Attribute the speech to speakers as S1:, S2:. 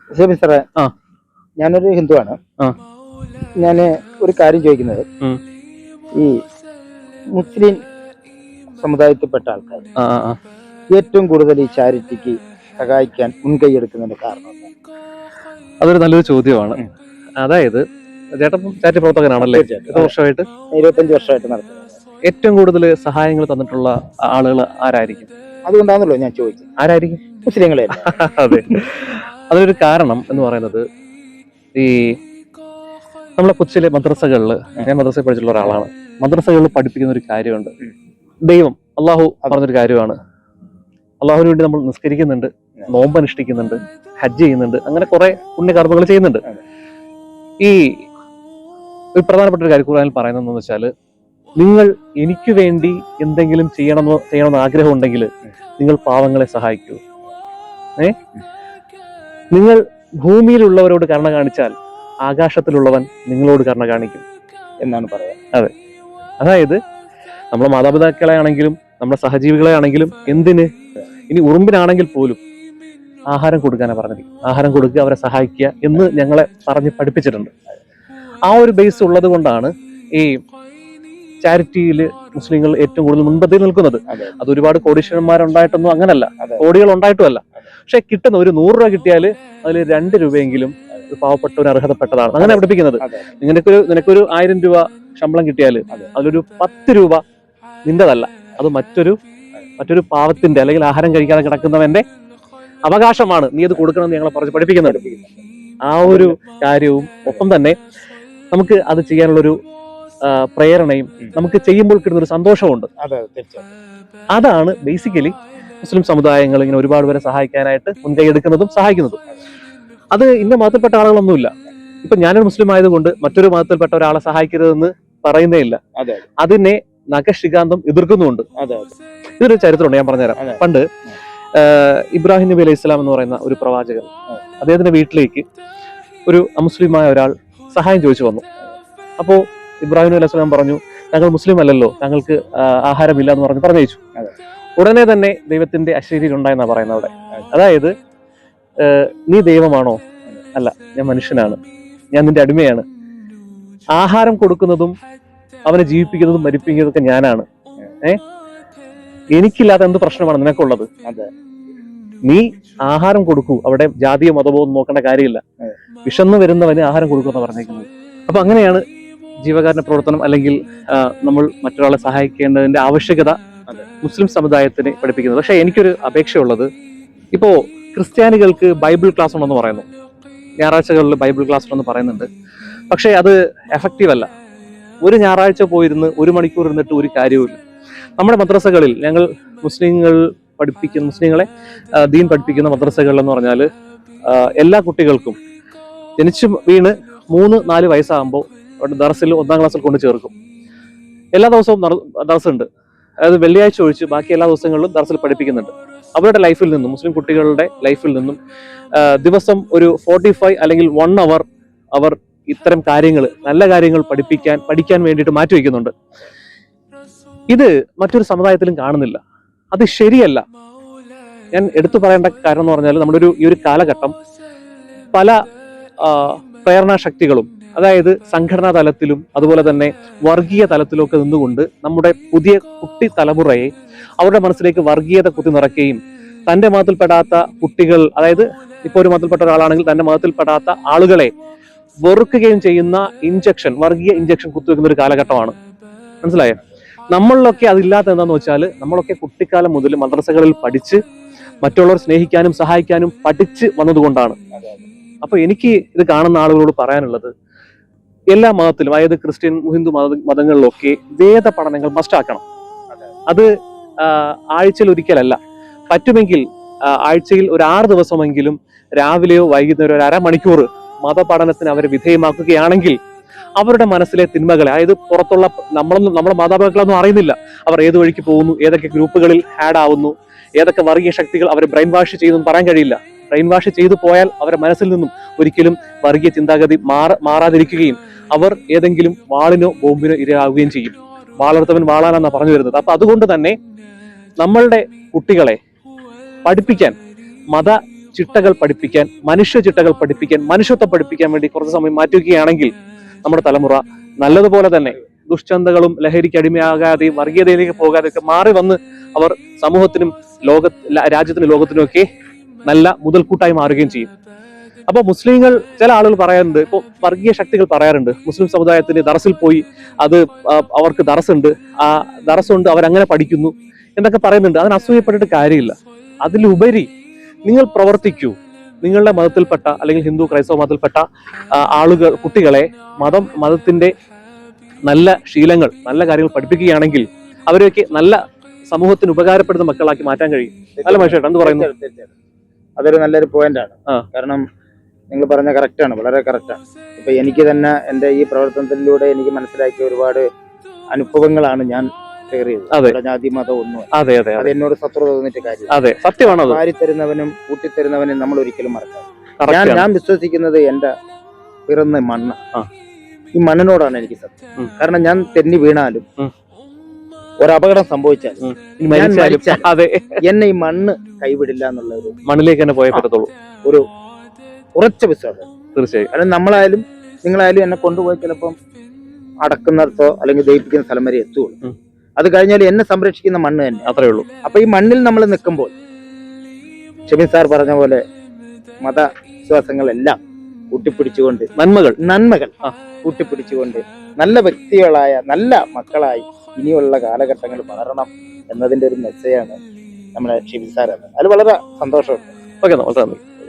S1: ശരി സാറേ,
S2: ആ
S1: ഞാനൊരു ഹിന്ദുവാണ്.
S2: ആ
S1: ഞാൻ ഒരു കാര്യം ചോദിക്കുന്നത്,
S2: ഉം.
S1: ഈ മുസ്ലിം സമുദായത്തിൽപ്പെട്ട ആൾക്കാർ
S2: ആ ആ ആ.
S1: ഏറ്റവും കൂടുതൽ ഈ ചാരിറ്റിക്ക് സഹായിക്കാൻ മുൻകൈ എടുക്കുന്നതിന്റെ കാരണം എന്താ?
S2: അതൊരു നല്ലൊരു ചോദ്യമാണ്. അതായത് ചേട്ടൻ ചാരിറ്റി പ്രവർത്തകനാണല്ലേ?
S1: തീർച്ചയായിട്ടും.
S2: എത്ര വർഷമായിട്ട്?
S1: 25 വർഷമായിട്ട് നടത്തുന്നത്.
S2: ഏറ്റവും കൂടുതൽ സഹായങ്ങൾ തന്നിട്ടുള്ള ആളുകൾ ആരായിരിക്കും?
S1: അതുകൊണ്ടാണല്ലോ ഞാൻ ചോദിച്ചത്.
S2: ആരായിരിക്കും?
S1: മുസ്ലിങ്ങളെ.
S2: അതെ, അതിനൊരു കാരണം എന്ന് പറയുന്നത്, ഈ നമ്മളെ കൊച്ചിയിലെ മദ്രസകളിൽ, ഞാൻ മദ്രസയിൽ പഠിച്ചിട്ടുള്ള ഒരാളാണ്, മദ്രസകളിൽ പഠിപ്പിക്കുന്ന ഒരു കാര്യമുണ്ട്. ദൈവം അള്ളാഹു പറഞ്ഞൊരു കാര്യമാണ്. അള്ളാഹുവിന് വേണ്ടി നമ്മൾ നിസ്കരിക്കുന്നുണ്ട്, നോമ്പ് അനുഷ്ഠിക്കുന്നുണ്ട്, ഹജ്ജ് ചെയ്യുന്നുണ്ട്, അങ്ങനെ കുറെ പുണ്യകർമ്മങ്ങൾ ചെയ്യുന്നുണ്ട്. ഈ ഒരു പ്രധാനപ്പെട്ട ഒരു കാര്യം ഖുർആനിൽ പറയുന്നതെന്ന് വെച്ചാൽ, നിങ്ങൾ എനിക്ക് വേണ്ടി എന്തെങ്കിലും ചെയ്യണമെന്ന് ആഗ്രഹം ഉണ്ടെങ്കിൽ നിങ്ങൾ പാവങ്ങളെ സഹായിക്കൂ. നിങ്ങൾ ഭൂമിയിലുള്ളവരോട് കരുണ കാണിച്ചാൽ ആകാശത്തിലുള്ളവൻ നിങ്ങളോട് കരുണ കാണിക്കും
S1: എന്നാണ് പറയാ.
S2: അതെ, അതായത് നമ്മളെ മാതാപിതാക്കളെ ആണെങ്കിലും നമ്മുടെ സഹജീവികളെ ആണെങ്കിലും, എന്തിന്, ഇനി ഉറുമ്പിനാണെങ്കിൽ പോലും ആഹാരം കൊടുക്കാനാണ് പറഞ്ഞത്. ആഹാരം കൊടുക്കുക, അവരെ സഹായിക്കുക എന്ന് ഞങ്ങളെ പറഞ്ഞ് പഠിപ്പിച്ചിട്ടുണ്ട്. ആ ഒരു ബേസ് ഉള്ളത് കൊണ്ടാണ് ഈ ചാരിറ്റിയിൽ മുസ്ലിങ്ങൾ ഏറ്റവും കൂടുതൽ മുൻപന്തിയിൽ നിൽക്കുന്നത്. അത് ഒരുപാട് കോടീശ്വരന്മാരുണ്ടായിട്ടൊന്നും അങ്ങനല്ല, കോടികൾ ഉണ്ടായിട്ടുമല്ല. പക്ഷെ കിട്ടുന്ന ഒരു 100 രൂപ കിട്ടിയാൽ അതിൽ 2 രൂപയെങ്കിലും പാവപ്പെട്ടവന് അർഹതപ്പെട്ടതാണ്. അങ്ങനെ പഠിപ്പിക്കുന്നത്. നിനക്കൊരു 1000 രൂപ ശമ്പളം കിട്ടിയാൽ അതിലൊരു 10 രൂപ നിന്റെതല്ല, അത് മറ്റൊരു പാവത്തിന്റെ അല്ലെങ്കിൽ ആഹാരം കഴിക്കാതെ കിടക്കുന്നവന്റെ അവകാശമാണ്, നീ അത് കൊടുക്കണമെന്ന് ഞങ്ങളെ പറഞ്ഞ് പഠിപ്പിക്കുന്നുണ്ട്. ആ ഒരു കാര്യവും ഒപ്പം തന്നെ നമുക്ക് അത് ചെയ്യാനുള്ളൊരു പ്രേരണയും നമുക്ക് ചെയ്യുമ്പോൾ കിട്ടുന്നൊരു സന്തോഷമുണ്ട്. അതാണ് ബേസിക്കലി മുസ്ലിം സമുദായങ്ങൾ ഇങ്ങനെ ഒരുപാട് പേരെ സഹായിക്കാനായിട്ട് മുൻകൈ എടുക്കുന്നതും സഹായിക്കുന്നതും. അത് ഇന്ന മതത്തിൽപ്പെട്ട ആളുകളൊന്നുമില്ല. ഇപ്പൊ ഞാനൊരു മുസ്ലിം ആയതുകൊണ്ട് മറ്റൊരു മതത്തിൽപ്പെട്ട ഒരാളെ സഹായിക്കരുതെന്ന് പറയുന്നേ ഇല്ല. അതിനെ നഖശികാന്തം എതിർക്കുന്നുമുണ്ട്. ഇതൊരു ചരിത്രമുണ്ട്, ഞാൻ പറഞ്ഞുതരാം. പണ്ട് ഇബ്രാഹിം നബി അലൈഹി ഇസ്ലാം എന്ന് പറയുന്ന ഒരു പ്രവാചകൻ, അദ്ദേഹത്തിന്റെ വീട്ടിലേക്ക് ഒരു അമുസ്ലിമായ ഒരാൾ സഹായം ചോദിച്ചു വന്നു. അപ്പോ ഇബ്രാഹിം നബി അലൈഹി സ്വലാം പറഞ്ഞു, താങ്കൾ മുസ്ലിം അല്ലല്ലോ, താങ്കൾക്ക് ആഹാരമില്ല എന്ന് പറഞ്ഞയച്ചു. ഉടനെ തന്നെ ദൈവത്തിന്റെ അശരീരി ഉണ്ടായെന്നാ പറയുന്നത് അവിടെ. അതായത്, നീ ദൈവമാണോ? അല്ല, ഞാൻ മനുഷ്യനാണ്, ഞാൻ നിന്റെ അടിമയാണ്. ആഹാരം കൊടുക്കുന്നതും അവനെ ജീവിപ്പിക്കുന്നതും മരിപ്പിക്കുന്നതും ഒക്കെ ഞാനാണ്. എനിക്കില്ലാത്ത എന്ത് പ്രശ്നമാണ് നിനക്കുള്ളത്? നീ ആഹാരം കൊടുക്കൂ, അവിടെ ജാതിയോ മതമോ ഒന്നും നോക്കേണ്ട കാര്യമില്ല. വിശന്നു വരുന്നവന് ആഹാരം കൊടുക്കുമെന്ന് പറഞ്ഞേക്കുന്നത്. അപ്പൊ അങ്ങനെയാണ് ജീവകാരുണ്യ പ്രവർത്തനം അല്ലെങ്കിൽ നമ്മൾ മറ്റൊരാളെ സഹായിക്കേണ്ടതിന്റെ ആവശ്യകത മുസ്ലിം സമുദായത്തിന് പഠിപ്പിക്കുന്നത്. പക്ഷെ എനിക്കൊരു അപേക്ഷയുള്ളത്, ഇപ്പോ ക്രിസ്ത്യാനികൾക്ക് ബൈബിൾ ക്ലാസ് ഉണ്ടെന്ന് പറയുന്നു, ഞായറാഴ്ചകളിൽ ബൈബിൾ ക്ലാസ് ഉണ്ടെന്ന് പറയുന്നുണ്ട്. പക്ഷെ അത് എഫക്റ്റീവ് അല്ല. ഒരു ഞായറാഴ്ച പോയിരുന്ന് 1 മണിക്കൂർ ഇരുന്നിട്ട് ഒരു കാര്യവുമില്ല. നമ്മുടെ മദ്രസകളിൽ ഞങ്ങൾ മുസ്ലിങ്ങളെ ദീൻ പഠിപ്പിക്കുന്ന മദ്രസകൾ എന്ന് പറഞ്ഞാൽ, എല്ലാ കുട്ടികൾക്കും ജനിച്ചു വീണ് 3-4 വയസ്സാകുമ്പോൾ ദർസിൽ 1-ാം ക്ലാസ്സിൽ കൊണ്ട് ചേർക്കും. എല്ലാ ദിവസവും ദർസുണ്ട്. അതായത് വെള്ളിയാഴ്ച ഒഴിച്ച് ബാക്കി എല്ലാ ദിവസങ്ങളിലും ദർസിൽ പഠിപ്പിക്കുന്നുണ്ട്. അവരുടെ ലൈഫിൽ നിന്നും, മുസ്ലിം കുട്ടികളുടെ ലൈഫിൽ നിന്നും ദിവസം ഒരു 45 അല്ലെങ്കിൽ 1 അവർ അവർ ഇത്തരം കാര്യങ്ങൾ, നല്ല കാര്യങ്ങൾ പഠിക്കാൻ വേണ്ടിയിട്ട് മാറ്റിവെക്കുന്നുണ്ട്. ഇത് മറ്റൊരു സമുദായത്തിലും കാണുന്നില്ല. അത് ശരിയല്ല. ഞാൻ എടുത്തു പറയേണ്ട കാര്യം എന്ന് പറഞ്ഞാൽ, നമ്മുടെ ഈ ഒരു കാലഘട്ടം പല പ്രേരണാശക്തികളും, അതായത് സംഘടനാ തലത്തിലും അതുപോലെ തന്നെ വർഗീയ തലത്തിലും ഒക്കെ നിന്നുകൊണ്ട് നമ്മുടെ പുതിയ കുട്ടി തലമുറയെ അവരുടെ മനസ്സിലേക്ക് വർഗീയത കുത്തി നിറയ്ക്കുകയും, തന്റെ മതത്തിൽപ്പെടാത്ത കുട്ടികൾ, അതായത് ഇപ്പോൾ ഒരു മതത്തിൽപ്പെട്ട ഒരാളാണെങ്കിൽ തന്റെ മതത്തിൽപ്പെടാത്ത ആളുകളെ വെറുക്കുകയും ചെയ്യുന്ന വർഗീയ ഇഞ്ചക്ഷൻ കുത്തിവെക്കുന്ന ഒരു കാലഘട്ടമാണ്. മനസ്സിലായോ? നമ്മളിലൊക്കെ അതില്ലാത്ത എന്താന്ന് വെച്ചാൽ, നമ്മളൊക്കെ കുട്ടിക്കാലം മുതൽ മദ്രസകളിൽ പഠിച്ച് മറ്റുള്ളവർ സ്നേഹിക്കാനും സഹായിക്കാനും പഠിച്ച് വന്നതുകൊണ്ടാണ്. അപ്പൊ എനിക്ക് ഇത് കാണുന്ന ആളുകളോട് പറയാനുള്ളത്, എല്ലാ മതത്തിലും, അതായത് ക്രിസ്ത്യൻ, ഹിന്ദു മതങ്ങളിലൊക്കെ വേദ പഠനങ്ങൾ മസ്റ്റാക്കണം. അത് ആഴ്ചയിൽ ഒരിക്കലല്ല, പറ്റുമെങ്കിൽ ആഴ്ചയിൽ ഒരു 6 ദിവസമെങ്കിലും രാവിലെയോ വൈകുന്നേരോ ഒരു 1/2 മണിക്കൂർ മതപഠനത്തിന് അവരെ വിധേയമാക്കുകയാണെങ്കിൽ അവരുടെ മനസ്സിലെ തിന്മകളെ, അതായത് പുറത്തുള്ള നമ്മളെ മാതാപിതാക്കളൊന്നും അറിയുന്നില്ല, അവർ ഏത് വഴിക്ക് പോകുന്നു, ഏതൊക്കെ ഗ്രൂപ്പുകളിൽ ആഡ് ആവുന്നു, ഏതൊക്കെ വർഗീയ ശക്തികൾ അവരെ ബ്രെയിൻ വാഷ് ചെയ്യുന്നു പറയാൻ കഴിയില്ല. ബ്രെയിൻ വാഷ് ചെയ്തു പോയാൽ അവരുടെ മനസ്സിൽ നിന്നും ഒരിക്കലും വർഗീയ ചിന്താഗതി മാറാതിരിക്കുകയും അവർ ഏതെങ്കിലും വാളിനോ ബോംബിനോ ഇരയാവുകയും ചെയ്യും. വാളെടുത്തവൻ വാളാനാണ് പറഞ്ഞു വരുന്നത്. അപ്പൊ അതുകൊണ്ട് തന്നെ നമ്മളുടെ കുട്ടികളെ പഠിപ്പിക്കാൻ, മത ചിട്ടകൾ പഠിപ്പിക്കാൻ, മനുഷ്യ ചിട്ടകൾ പഠിപ്പിക്കാൻ, മനുഷ്യത്വം പഠിപ്പിക്കാൻ വേണ്ടി കുറച്ച് സമയം മാറ്റിവെക്കുകയാണെങ്കിൽ നമ്മുടെ തലമുറ നല്ലതുപോലെ തന്നെ ദുഷ്ചന്തകളും ലഹരിക്ക് അടിമയാകാതെയും വർഗീയതയിലേക്ക് പോകാതെയൊക്കെ മാറി വന്ന് അവർ സമൂഹത്തിനും രാജ്യത്തിനും ലോകത്തിനും ഒക്കെ നല്ല മുതൽക്കൂട്ടായി മാറുകയും ചെയ്യും. അപ്പൊ മുസ്ലിങ്ങൾ, ചില ആളുകൾ പറയാറുണ്ട്, ഇപ്പോൾ വർഗീയ ശക്തികൾ പറയാറുണ്ട്, മുസ്ലിം സമുദായത്തിന് ദറസിൽ പോയി അത് അവർക്ക് ദറസുണ്ട്, ആ ദറസുണ്ട്, അവരങ്ങനെ പഠിക്കുന്നു എന്നൊക്കെ പറയുന്നുണ്ട്. അതിന് അസൂയപ്പെട്ടിട്ട് കാര്യമില്ല. അതിലുപരി നിങ്ങൾ പ്രവർത്തിക്കൂ. നിങ്ങളുടെ മതത്തിൽപ്പെട്ട അല്ലെങ്കിൽ ഹിന്ദു ക്രൈസ്തവ മതത്തിൽപ്പെട്ട ആളുകൾ, കുട്ടികളെ മതത്തിന്റെ നല്ല ശീലങ്ങൾ, നല്ല കാര്യങ്ങൾ പഠിപ്പിക്കുകയാണെങ്കിൽ അവരെയൊക്കെ നല്ല സമൂഹത്തിന് ഉപകാരപ്പെടുന്ന മക്കളാക്കി മാറ്റാൻ കഴിയും. അല്ല മനുഷ്യട്ട് എന്ത് പറയുന്നു?
S1: അതൊരു നല്ലൊരു പോയിന്റാണ്. കാരണം നിങ്ങൾ പറഞ്ഞ കറക്റ്റാണ്, വളരെ കറക്റ്റാണ്. ഇപ്പൊ എനിക്ക് തന്നെ എൻ്റെ ഈ പ്രവർത്തനത്തിലൂടെ എനിക്ക് മനസ്സിലാക്കിയ ഒരുപാട് അനുഭവങ്ങളാണ് ഞാൻ ഷെയർ ചെയ്തത്. ജാതി മതം ഒന്നും അത് എന്നോട് ശത്രുത തോന്നിട്ട് കാര്യം.
S2: അതെ, സത്യമാണ്.
S1: വാരിത്തരുന്നവനും കൂട്ടിത്തരുന്നവനും നമ്മൾ ഒരിക്കലും മറക്കാം. ഞാൻ വിശ്വസിക്കുന്നത് എൻ്റെ പിറന്ന മണ്ണ്, ഈ മണ്ണിനോടാണ് എനിക്ക് സത്യം. കാരണം ഞാൻ തെന്നി വീണാലും ഒരപകടം സംഭവിച്ചാൽ എന്നെ ഈ മണ്ണ് കൈവിടില്ല എന്നുള്ള ഒരു
S2: മണ്ണിലേക്ക് തന്നെ പോയേ പറ്റത്തുള്ളൂ,
S1: ഒരു ഉറച്ച വിശ്വാസം.
S2: തീർച്ചയായും.
S1: കാരണം നമ്മളായാലും നിങ്ങളായാലും എന്നെ കൊണ്ടുപോയി ചിലപ്പം അടക്കുന്നിടത്തോ അല്ലെങ്കിൽ ദഹിപ്പിക്കുന്ന സ്ഥലം വരെ എത്തുകയുള്ളൂ. അത് കഴിഞ്ഞാൽ എന്നെ സംരക്ഷിക്കുന്ന മണ്ണ് തന്നെ, അത്രേ ഉള്ളൂ. അപ്പൊ ഈ മണ്ണിൽ നമ്മൾ നിൽക്കുമ്പോൾ ഷമീൻ സാർ പറഞ്ഞ പോലെ മതവിശ്വാസങ്ങളെല്ലാം കൂട്ടിപ്പിടിച്ചുകൊണ്ട് നന്മകൾ കൂട്ടിപ്പിടിച്ചുകൊണ്ട് നല്ല വ്യക്തികളായ നല്ല മക്കളായി ഇനിയുള്ള കാലഘട്ടങ്ങൾ വളരണം എന്നതിന്റെ ഒരു മെസ്സേജാണ് നമ്മുടെ ഷമീൻ സാർ. അത് വളരെ സന്തോഷമുണ്ട്.
S2: ഓക്കെ, നന്ദി.